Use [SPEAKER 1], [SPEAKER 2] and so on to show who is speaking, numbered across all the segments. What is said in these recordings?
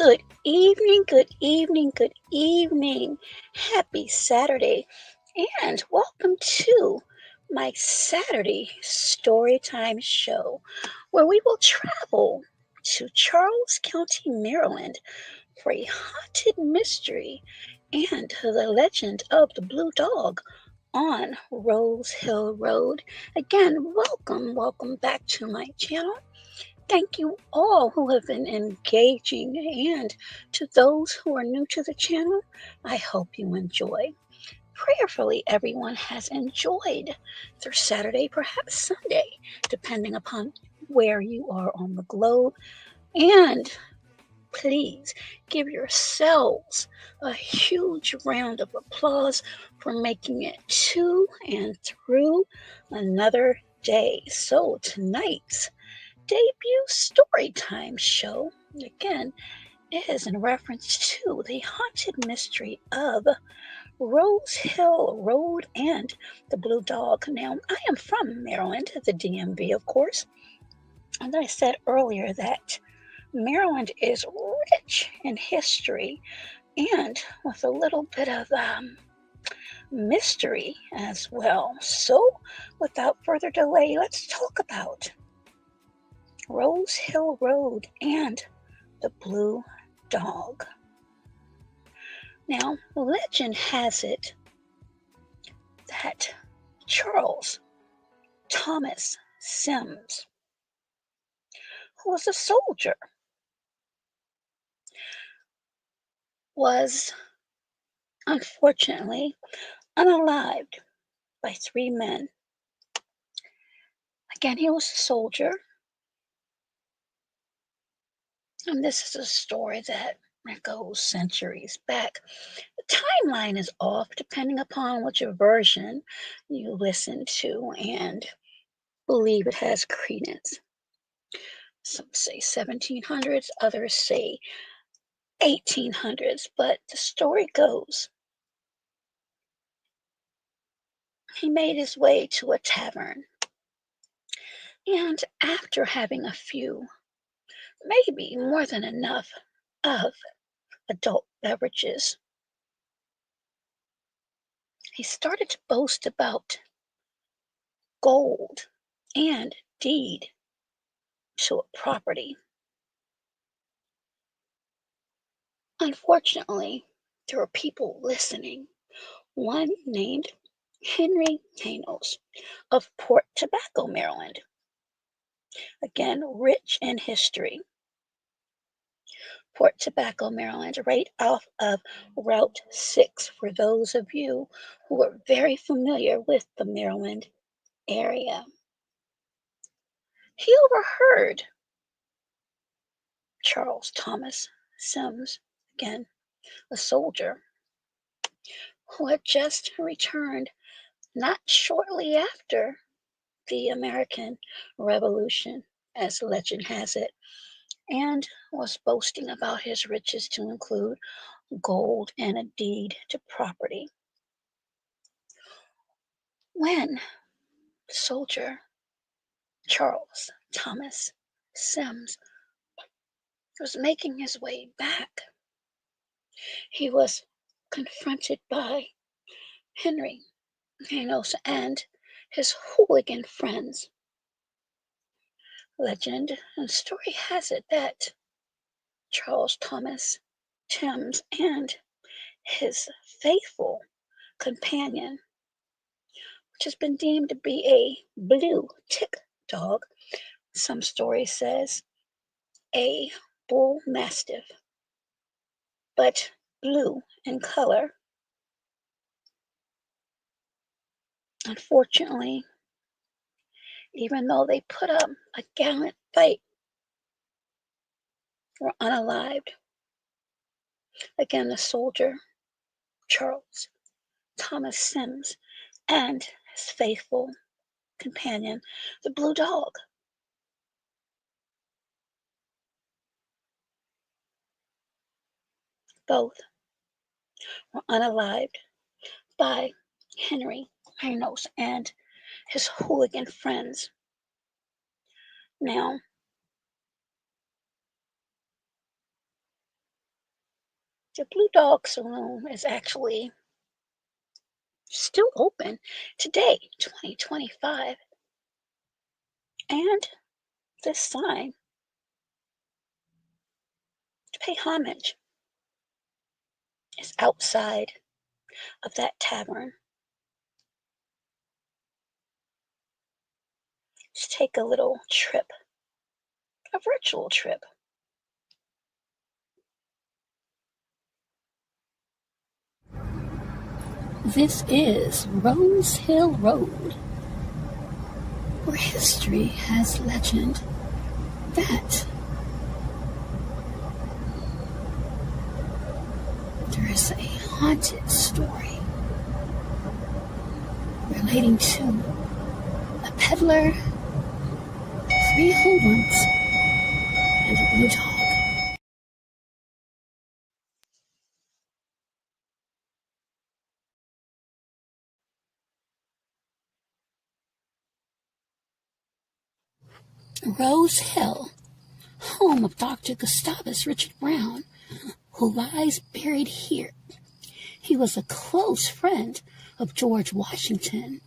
[SPEAKER 1] good evening, good evening. Happy Saturday, and welcome to my Saturday Storytime Show, where we will travel to Charles County, Maryland for a haunted mystery and the legend of the Blue Dog on Rose Hill Road. Again, welcome back to my channel. Thank you all who have been engaging, and to those who are new to the channel, I hope you enjoy. Prayerfully, everyone has enjoyed their Saturday, perhaps Sunday, depending upon where you are on the globe. And please give yourselves a huge round of applause for making it to and through another day. So, tonight's debut storytime show, again, is in reference to the haunted mystery of Rose Hill Road and the Blue Dog. Now, I am from Maryland, the DMV, of course, and I said earlier that Maryland is rich in history and with a little bit of mystery as well. So, without further delay, let's talk about Rose Hill Road and the Blue Dog. Now, legend has it that Charles Thomas Sims, who was a soldier, was unfortunately unalived by three men. Again, he was a soldier, and this is a story that goes centuries back. The timeline is off depending upon which version you listen to and believe it has credence. Some say 1700s, others say 1800s, but the story goes he made his way to a tavern, and after having a few, maybe more than enough, of adult beverages, he started to boast about gold and deed to a property. Unfortunately, there were people listening. One named Henry Hanos of Port Tobacco, Maryland. Again, rich in history. Port Tobacco, Maryland, right off of Route 6, for those of you who are very familiar with the Maryland area. He overheard Charles Thomas Sims, again, a soldier, who had just returned not shortly after the American Revolution, as legend has it, and was boasting about his riches to include gold and a deed to property. When the soldier Charles Thomas Sims was making his way back, he was confronted by Henry Hanos and his hooligan friends. Legend and story has it that Charles Thomas Sims and his faithful companion, which has been deemed to be a blue tick dog, some story says a bull mastiff, but blue in color. Unfortunately, even though they put up a gallant fight, were unalived. Again, the soldier, Charles Thomas Sims, and his faithful companion, the Blue Dog. Both were unalived by Henry Hanos and his hooligan friends. Now, The Blue Dog Saloon is actually still open today, 2025. And this sign to pay homage is outside of that tavern. Let's take a little trip, a virtual trip. This is Rose Hill Road, where history has legend that there is a haunted story relating to a peddler, three hoodlums, and a blue dog. Rose Hill, home of Dr. Gustavus Richard Brown, who lies buried here. He was a close friend of George Washington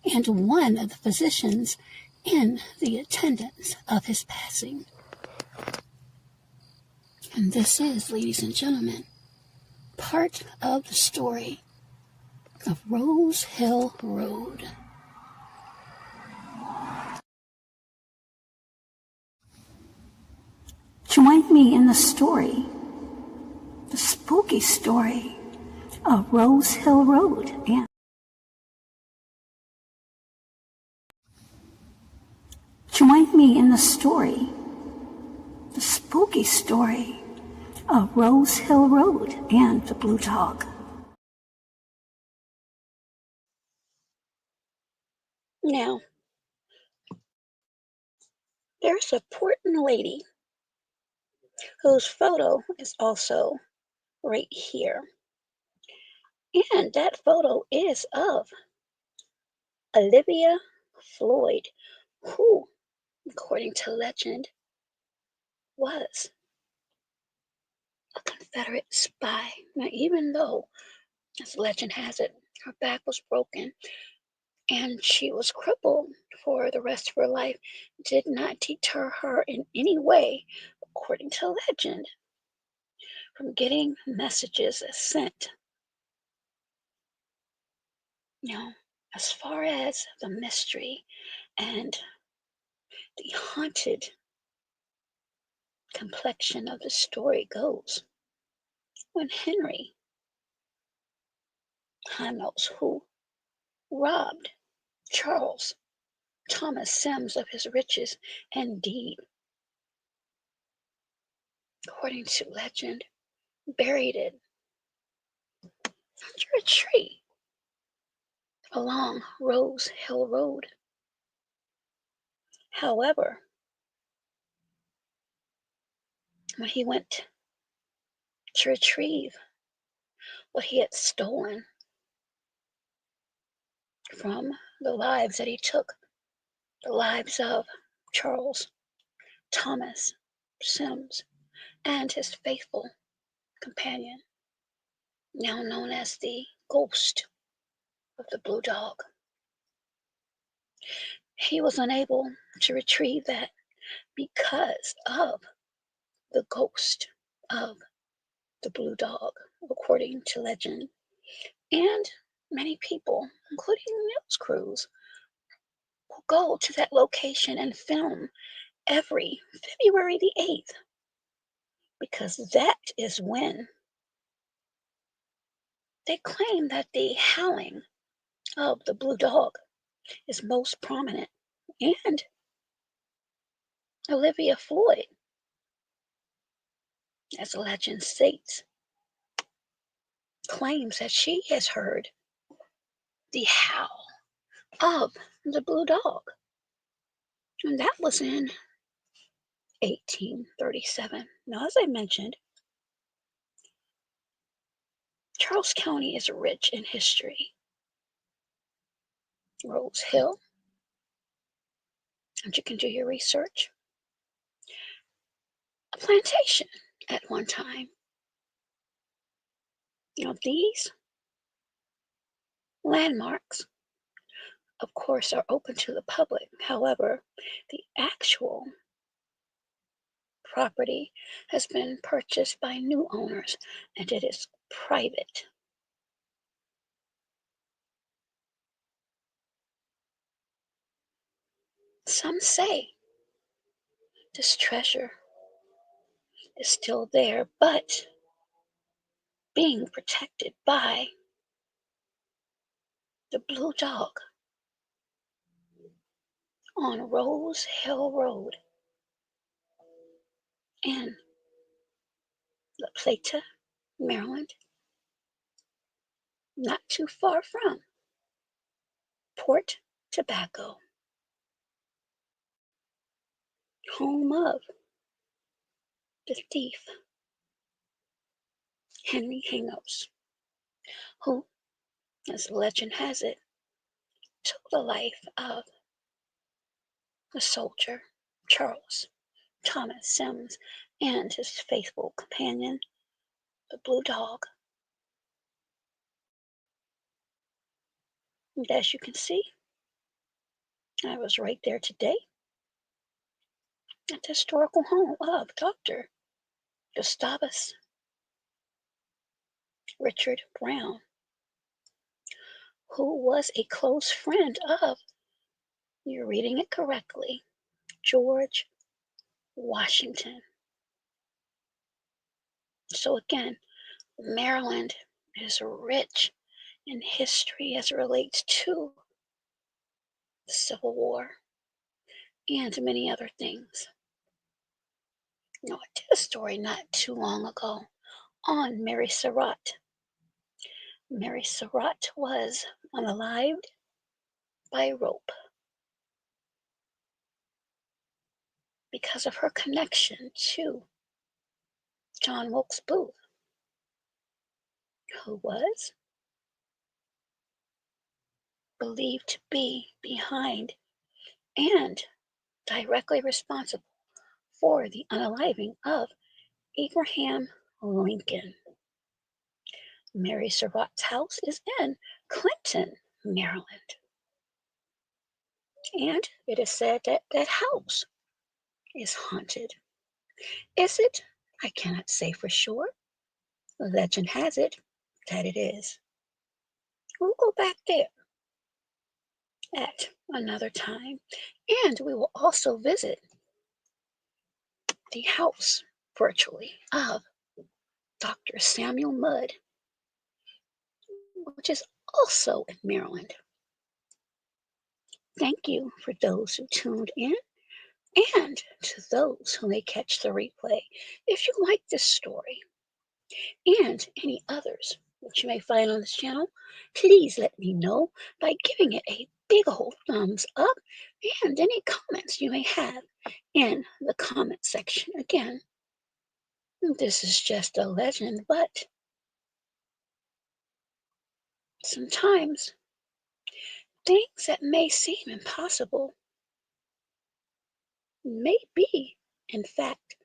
[SPEAKER 1] and one of the physicians in the attendance of his passing. And this is, ladies and gentlemen, part of the story of Rose Hill Road. Join me in the story, the spooky story of Rose Hill Road. And join me in the story, the spooky story of Rose Hill Road and the Blue Dog. Now, there's a important lady whose photo is also right here. And that photo is of Olivia Floyd, who, according to legend, was a Confederate spy. Now, even though, as legend has it, her back was broken and she was crippled for the rest of her life, did not deter her in any way, according to legend, from getting messages sent. Now, as far as the mystery and the haunted complexion of the story goes, when Henry, I knows who, robbed Charles Thomas Sims of his riches and deed, according to legend, buried it under a tree along Rose Hill Road. However, when he went to retrieve what he had stolen from the lives that he took, the lives of Charles Thomas Sims and his faithful companion, now known as the ghost of the Blue Dog, he was unable to retrieve that because of the ghost of the Blue Dog, according to legend. And many people, including news crews, will go to that location and film every February the 8th, because that is when they claim that the howling of the Blue Dog is most prominent. And Olivia Floyd, as the legend states, claims that she has heard the howl of the Blue Dog. And that was in 1837. Now, as I mentioned, Charles County is rich in history. Rose Hill, and you can do your research, a plantation at one time. These landmarks, of course, are open to the public. However, the actual property has been purchased by new owners and it is private. Some say this treasure is still there, but being protected by the Blue Dog on Rose Hill Road in La Plata, Maryland, not too far from Port Tobacco, home of the thief Henry Hingos, who, as legend has it, took the life of the soldier Charles Thomas Sims and his faithful companion, the Blue Dog. And as you can see, I was right there today at the historical home of Dr. Gustavus Richard Brown, who was a close friend of, you're reading it correctly, George Washington. So again, Maryland is rich in history as it relates to the Civil War and many other things. I did a story not too long ago on Mary Surratt. Mary Surratt was unalived by rope because of her connection to John Wilkes Booth, who was believed to be behind and directly responsible for the unaliving of Abraham Lincoln. Mary Surratt's house is in Clinton, Maryland. And it is said that that house is haunted. Is it? I cannot say for sure. Legend has it that it is. We'll go back there at another time. And we will also visit the house virtually of Dr. Samuel Mudd, which is also in Maryland. Thank you for those who tuned in and to those who may catch the replay. If you like this story and any others that you may find on this channel, please let me know by giving it a big old thumbs up and any comments you may have in the comment section. Again, this is just a legend, but sometimes things that may seem impossible may be, in fact,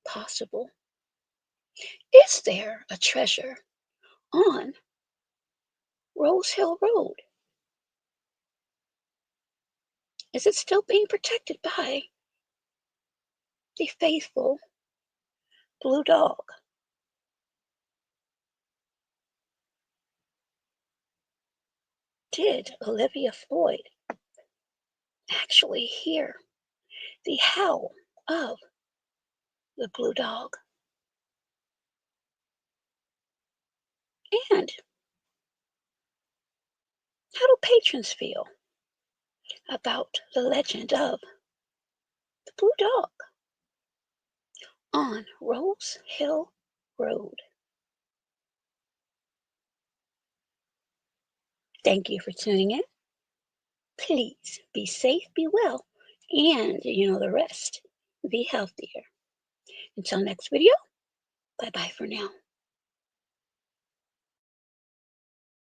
[SPEAKER 1] possible. Is there a treasure on Rose Hill Road? Is it still being protected by the faithful Blue Dog? Did Olivia Floyd actually hear the howl of the Blue Dog? And how do patrons feel about the legend of the Blue Dog on Rose Hill Road? Thank you for tuning in. Please be safe, be well, and you know the rest. Be healthier. Until next video, bye bye for now.